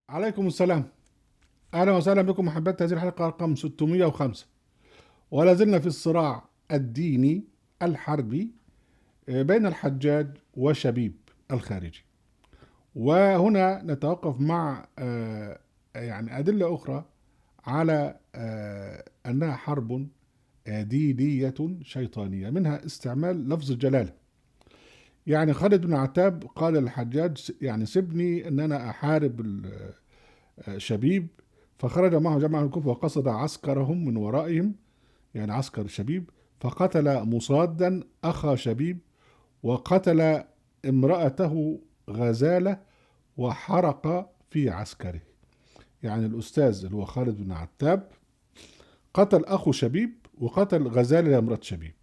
عليكم السلام. أهلا وسهلا بكم أحبتي، هذه الحلقة رقم 605، ولا زلنا في الصراع الديني الحربي بين الحجاج وشبيب الخارجي. وهنا نتوقف مع يعني أدلة أخرى على أنها حرب دينية شيطانية، منها استعمال لفظ الجلالة. يعني خالد بن عتاب قال للحجاج يعني سيبني أن أنا أحارب شبيب. فخرج معه جماعة من الكوفة وقصد عسكرهم من ورائهم، يعني عسكر شبيب، فقتل مصادا أخا شبيب، وقتل امرأته غزالة، وحرق في عسكره. يعني الأستاذ اللي هو خالد بن عتاب قتل أخو شبيب وقتل غزالة لامرأة شبيب.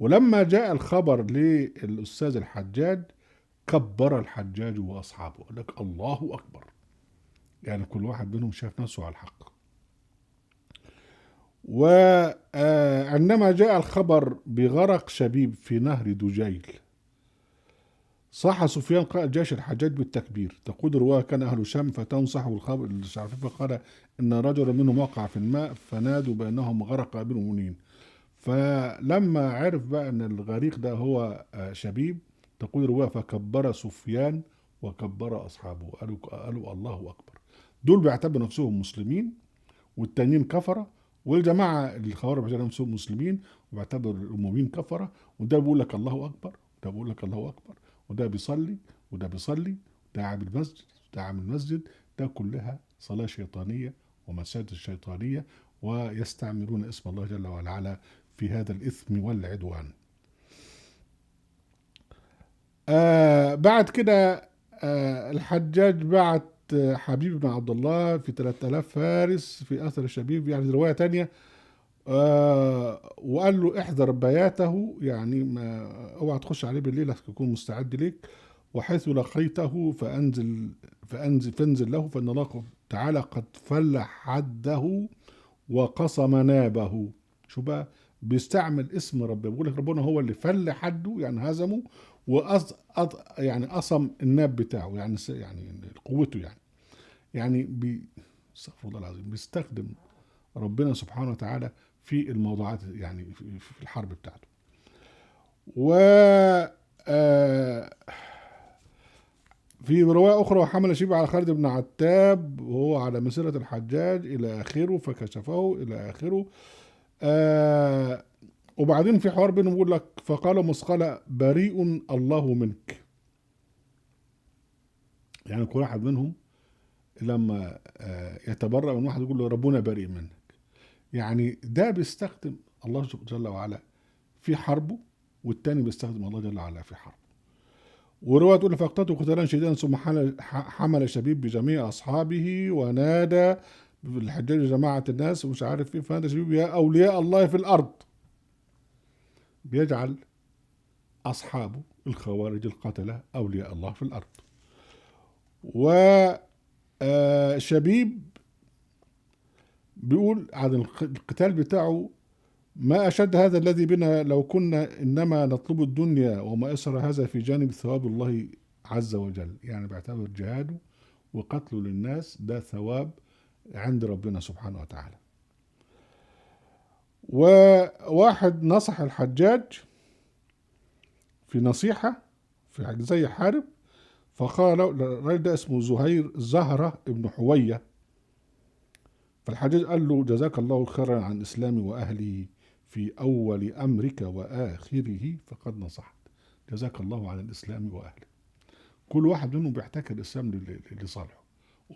ولما جاء الخبر للأستاذ الحجاج كبر الحجاج وأصحابه، قال لك الله أكبر، يعني كل واحد منهم شاف نفسه على الحق. وعندما جاء الخبر بغرق شبيب في نهر دجيل، صح سفيان قائد جيش الحجاج بالتكبير. تقول رواية كان أهل الشام فتنصحوا الخبر الشعفي فقال إن رجلا منهم وقع في الماء فنادوا بأنهم غرق بالمؤمنين. فلما عرف بقى أن الغريق ده هو شبيب، تقول رواية فكبر سفيان وكبر أصحابه، قالوا الله أكبر. دول بيعتبروا نفسهم مسلمين والتانيين كفرة، والجماعة الخوارج بيعتبروا نفسهم مسلمين وبيعتبروا الأمويين كفرة. وده بيقول لك الله أكبر وده بيقول لك الله أكبر، وده بيصلي وده بيصلي، ده عامل مسجد ده عامل مسجد. ده كلها صلاة شيطانية ومساجد شيطانية، ويستعملون اسم الله جل وعلا في هذا الإثم والعدوان. بعد كده الحجاج بعت حبيب بن عبد الله في 3000 فارس في أثر الشبيب، يعني رواية تانية. وقال له احذر بياته، يعني ما اوعى تخش عليه بالليل يكون مستعد ليك. وحيث لقيته فانزل له، فان الله تعالى قد فل حده وقصم نابه. شو بقى؟ بيستعمل اسم ربنا، بيقول لك ربنا هو اللي فل حده يعني هزمه، يعني قصم الناب بتاعه، يعني يعني قوته، يعني استغفر الله العظيم، بيستخدم ربنا سبحانه وتعالى في الموضوعات، يعني في الحرب بتاعته. و آه، في رواية أخرى وحمل شيبة على خالد بن عتاب وهو على مسيرة الحجاج إلى آخره فكشفه إلى آخره. آه وبعدين في حوار بينهم بيقول لك فقال مسقلة بريء الله منك. يعني كل واحد منهم لما يتبرأ من واحد يقول له ربنا بريء منك. يعني ده بيستخدم الله جل وعلا في حربه، والتاني بيستخدم الله جل وعلا في حربه. ورواية تقول فاقتته قتالا شديدا ثم حمل شبيب بجميع أصحابه ونادى بالحجاج جماعة الناس ومش عارف ايه، فنادى شبيب يا أولياء الله في الأرض. بيجعل أصحابه الخوارج القتلة أولياء الله في الأرض. وشبيب بيقول عن القتال بتاعه ما أشد هذا الذي بنا لو كنا إنما نطلب الدنيا وما أسر هذا في جانب ثواب الله عز وجل. يعني بيعتبر جهاده وقتله للناس ده ثواب عند ربنا سبحانه وتعالى. وواحد نصح الحجاج في نصيحة في زي حارب، فقال الراجل ده اسمه زهرة ابن حوية. فالحجاج قال له جزاك الله خيرا عن إسلامي وأهلي في أول أمرك وآخره فقد نصحت. جزاك الله عن الإسلام وأهله. كل واحد منهم بيحتكر الإسلام لصالحه،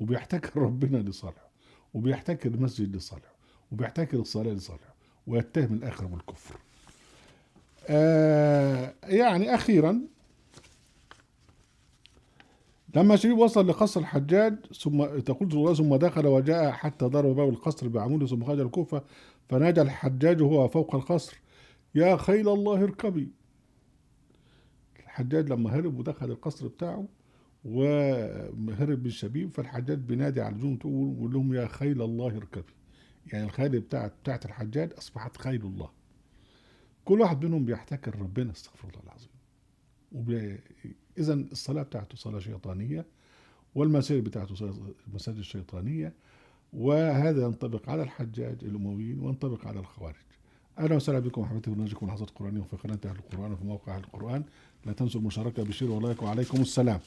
وبيحتكر ربنا لصالحه، وبيحتكر المسجد لصالحه، وبيحتكر الصلاة لصالحه، ويتهم الآخر بالكفر. يعني أخيرا لما شريف وصل لقصر الحجاج ثم تقول رواية ثم دخل وجاء حتى ضرب باب القصر بعموده ثم خرج الكوفة فنادى الحجاج وهو فوق القصر يا خيل الله اركبي. الحجاج لما هرب ودخل القصر بتاعه وهرب بالشبيب، فالحجاج بينادي على الجنود ويقول لهم يا خيل الله اركبي. يعني الخيل بتاعت الحجاج اصبحت خيل الله. كل واحد منهم بيحتكر ربنا، استغفر الله العظيم. اذا الصلاه بتاعته صلاه شيطانيه، والمسائل بتاعته المساجد الشيطانية، وهذا ينطبق على الحجاج الأمويين وينطبق على الخوارج. أهلا وسهلا بكم أحبتي ونرجوكم لحظات قرآنية في قناة أهل القرآن وفي موقع أهل القرآن. لا تنسوا المشاركة بشير ولايك، وعليكم السلام.